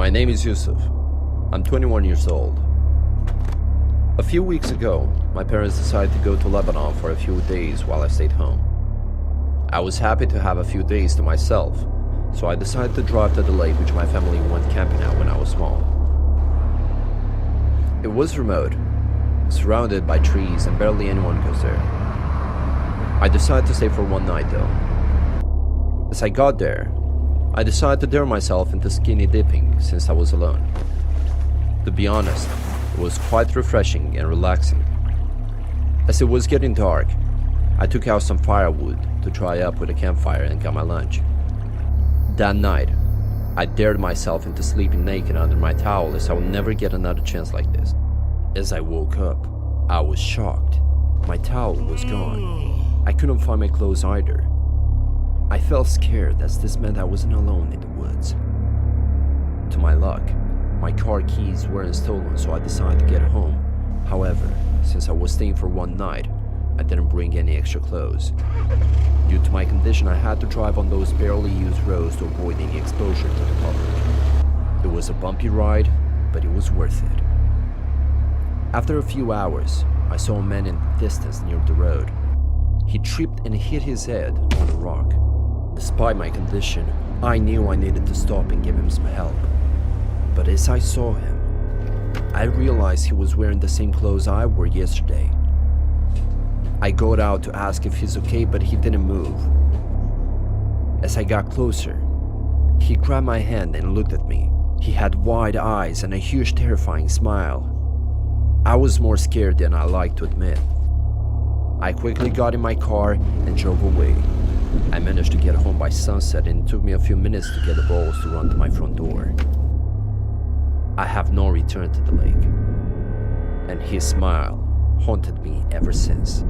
My name is Yusuf. I'm 21 years old. A few weeks ago, my parents decided to go to Lebanon for a few days while I stayed home. I was happy to have a few days to myself, so I decided to drive to the lake which my family went camping at when I was small. It was remote, surrounded by trees, and barely anyone goes there. I decided to stay for one night though. As I got there, I decided to dare myself into skinny dipping since I was alone. To be honest, it was quite refreshing and relaxing. As it was getting dark, I took out some firewood to dry up with a campfire and got my lunch. That night, I dared myself into sleeping naked under my towel as I would never get another chance like this. As I woke up, I was shocked. My towel was gone. I couldn't find my clothes either. I felt scared as this meant I wasn't alone in the woods. To my luck, my car keys weren't stolen, so I decided to get home. However, since I was staying for one night, I didn't bring any extra clothes. Due to my condition, I had to drive on those barely used roads to avoid any exposure to the public. It was a bumpy ride, but it was worth it. After a few hours, I saw a man in the distance near the road. He tripped and hit his head on a rock. Despite my condition, I knew I needed to stop and give him some help. But as I saw him, I realized he was wearing the same clothes I wore yesterday. I got out to ask if he's okay, but he didn't move. As I got closer, he grabbed my hand and looked at me. He had wide eyes and a huge, terrifying smile. I was more scared than I like to admit. I quickly got in my car and drove away. I managed to get home by sunset, and it took me a few minutes to get the balls to run to my front door. I have not returned to the lake, and his smile haunted me ever since.